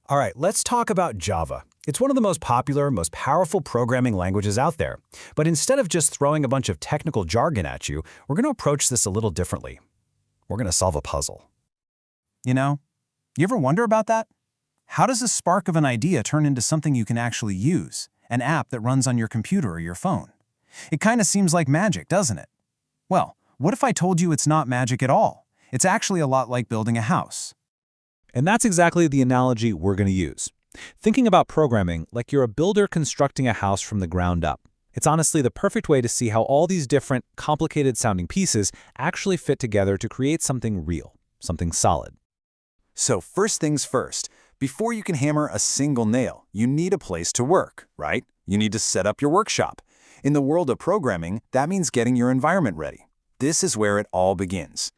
All right, let's talk about Java. It's one of the most popular, most powerful programming languages out there. But instead of just throwing a bunch of technical jargon at you, we're going to approach this a little differently. We're going to solve a puzzle. You know, you ever wonder about that? How does a spark of an idea turn into something you can actually use? An app that runs on your computer or your phone? It kind of seems like magic, doesn't it? Well, what if I told you it's not magic at all? It's actually a lot like building a house. And that's exactly the analogy we're going to use. Thinking about programming like you're a builder constructing a house from the ground up. It's honestly the perfect way to see how all these different, complicated-sounding pieces actually fit together to create something real, something solid. So first things first, before you can hammer a single nail, you need a place to work, right? You need to set up your workshop. In the world of programming, that means getting your environment ready. This is where it all begins.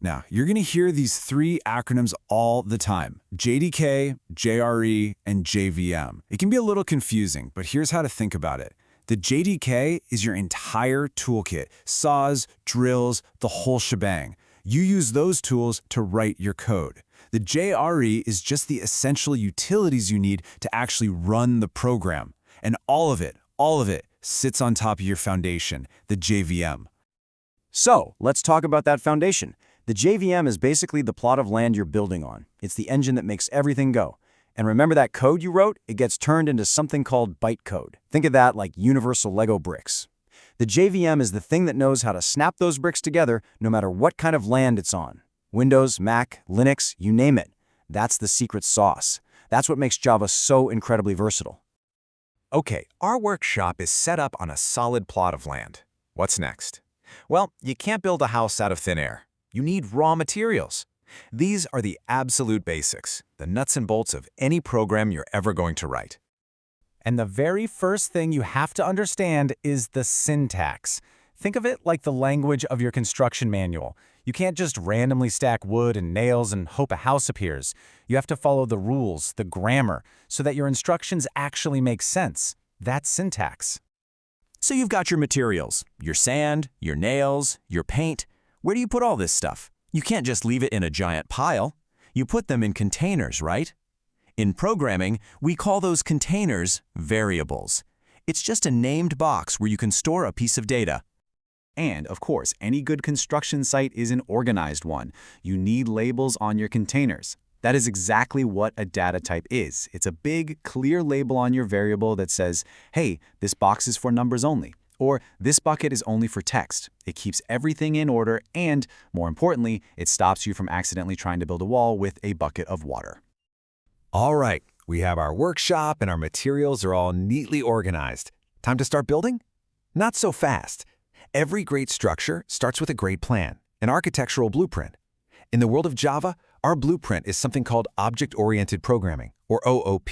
Now, you're going to hear these three acronyms all the time: JDK, JRE, and JVM. It can be a little confusing, but here's how to think about it. The JDK is your entire toolkit, saws, drills, the whole shebang. You use those tools to write your code. The JRE is just the essential utilities you need to actually run the program. And all of it sits on top of your foundation, the JVM. So, let's talk about that foundation. The JVM is basically the plot of land you're building on. It's the engine that makes everything go. And remember that code you wrote? It gets turned into something called bytecode. Think of that like universal Lego bricks. The JVM is the thing that knows how to snap those bricks together no matter what kind of land it's on. Windows, Mac, Linux, you name it. That's the secret sauce. That's what makes Java so incredibly versatile. Okay, our workshop is set up on a solid plot of land. What's next? Well, you can't build a house out of thin air. You need raw materials. These are the absolute basics, the nuts and bolts of any program you're ever going to write. And the very first thing you have to understand is the syntax. Think of it like the language of your construction manual. You can't just randomly stack wood and nails and hope a house appears. You have to follow the rules, the grammar, so that your instructions actually make sense. That's syntax. So you've got your materials, your sand, your nails, your paint. Where do you put all this stuff? You can't just leave it in a giant pile. You put them in containers, right? In programming, we call those containers variables. It's just a named box where you can store a piece of data. And, of course, any good construction site is an organized one. You need labels on your containers. That is exactly what a data type is. It's a big, clear label on your variable that says, hey, this box is for numbers only, or this bucket is only for text. It keeps everything in order and, more importantly, it stops you from accidentally trying to build a wall with a bucket of water. All right, we have our workshop and our materials are all neatly organized. Time to start building? Not so fast. Every great structure starts with a great plan, an architectural blueprint. In the world of Java, our blueprint is something called Object-Oriented Programming, or OOP.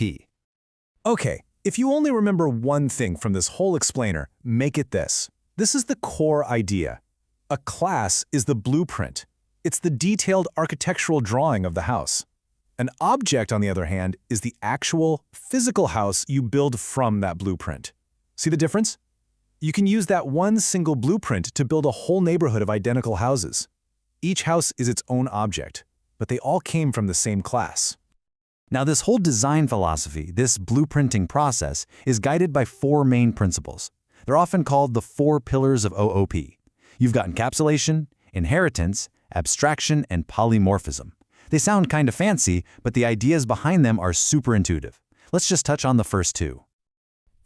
Okay, if you only remember one thing from this whole explainer, make it this. This is the core idea. A class is the blueprint. It's the detailed architectural drawing of the house. An object, on the other hand, is the actual, physical house you build from that blueprint. See the difference? You can use that one single blueprint to build a whole neighborhood of identical houses. Each house is its own object, but they all came from the same class. Now, this whole design philosophy, this blueprinting process, is guided by four main principles. They're often called the 4 pillars of OOP. You've got encapsulation, inheritance, abstraction, and polymorphism. They sound kind of fancy, but the ideas behind them are super intuitive. Let's just touch on the first two.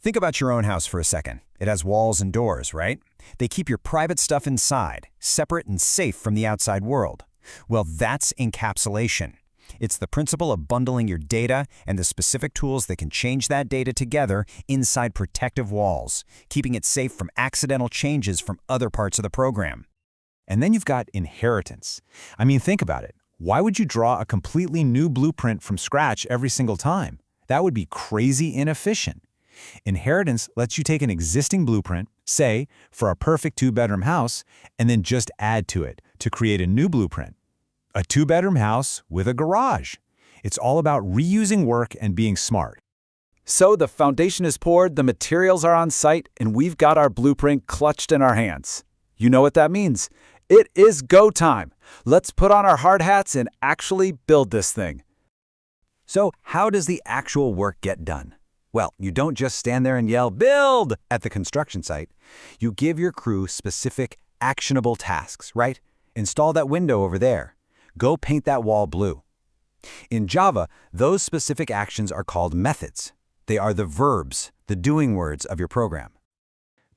Think about your own house for a second. It has walls and doors, right? They keep your private stuff inside, separate and safe from the outside world. Well, that's encapsulation. It's the principle of bundling your data and the specific tools that can change that data together inside protective walls, keeping it safe from accidental changes from other parts of the program. And then you've got inheritance. I mean, think about it. Why would you draw a completely new blueprint from scratch every single time? That would be crazy inefficient. Inheritance lets you take an existing blueprint, say, for a perfect 2-bedroom house, and then just add to it to create a new blueprint. A 2-bedroom house with a garage. It's all about reusing work and being smart. So the foundation is poured, the materials are on site, and we've got our blueprint clutched in our hands. You know what that means. It is go time. Let's put on our hard hats and actually build this thing. So how does the actual work get done? Well, you don't just stand there and yell, "Build!" at the construction site. You give your crew specific, actionable tasks, right? Install that window over there. Go paint that wall blue. In Java, those specific actions are called methods. They are the verbs, the doing words of your program.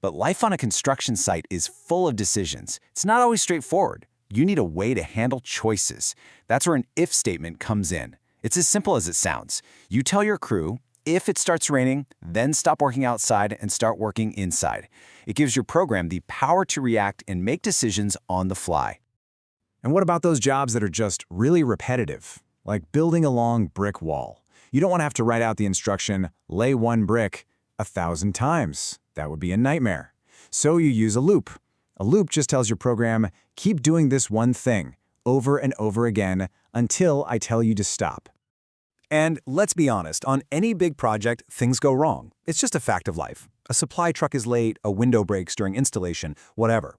But life on a construction site is full of decisions. It's not always straightforward. You need a way to handle choices. That's where an if statement comes in. It's as simple as it sounds. You tell your crew, if it starts raining, then stop working outside and start working inside. It gives your program the power to react and make decisions on the fly. And what about those jobs that are just really repetitive, like building a long brick wall? You don't want to have to write out the instruction, lay one brick 1,000 times. That would be a nightmare. So you use a loop. A loop just tells your program, keep doing this one thing over and over again until I tell you to stop. And let's be honest, on any big project, things go wrong. It's just a fact of life. A supply truck is late, a window breaks during installation, whatever.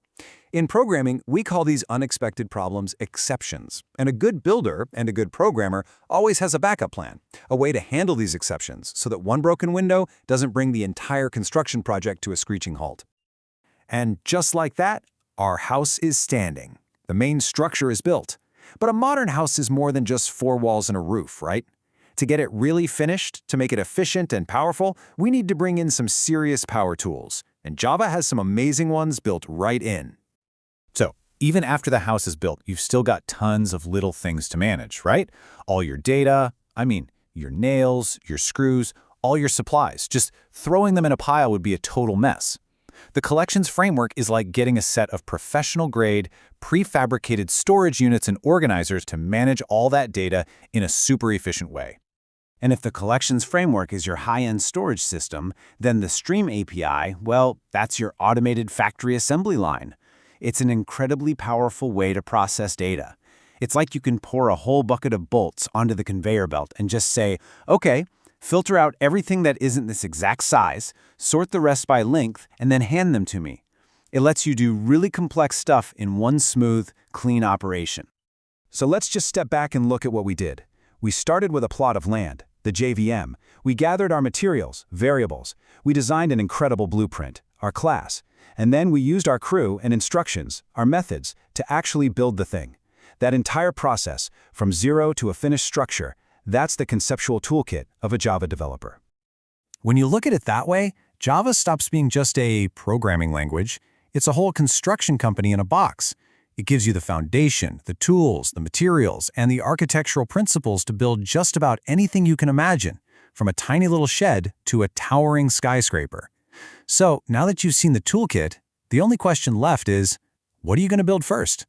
In programming, we call these unexpected problems exceptions. And a good builder and a good programmer always has a backup plan, a way to handle these exceptions so that one broken window doesn't bring the entire construction project to a screeching halt. And just like that, our house is standing. The main structure is built. But a modern house is more than just 4 walls and a roof, right? To get it really finished, to make it efficient and powerful, we need to bring in some serious power tools. And Java has some amazing ones built right in. So, even after the house is built, you've still got tons of little things to manage, right? All your data, your nails, your screws, all your supplies. Just throwing them in a pile would be a total mess. The collections framework is like getting a set of professional-grade, prefabricated storage units and organizers to manage all that data in a super efficient way. And if the collections framework is your high-end storage system, then the Stream API, well, that's your automated factory assembly line. It's an incredibly powerful way to process data. It's like you can pour a whole bucket of bolts onto the conveyor belt and just say, okay, filter out everything that isn't this exact size, sort the rest by length, and then hand them to me. It lets you do really complex stuff in one smooth, clean operation. So let's just step back and look at what we did. We started with a plot of land, the JVM. We gathered our materials, variables. We designed an incredible blueprint, our class. And then we used our crew and instructions, our methods, to actually build the thing. That entire process, from zero to a finished structure, that's the conceptual toolkit of a Java developer. When you look at it that way, Java stops being just a programming language. It's a whole construction company in a box. It gives you the foundation, the tools, the materials, and the architectural principles to build just about anything you can imagine, from a tiny little shed to a towering skyscraper. So now that you've seen the toolkit, the only question left is, what are you going to build first?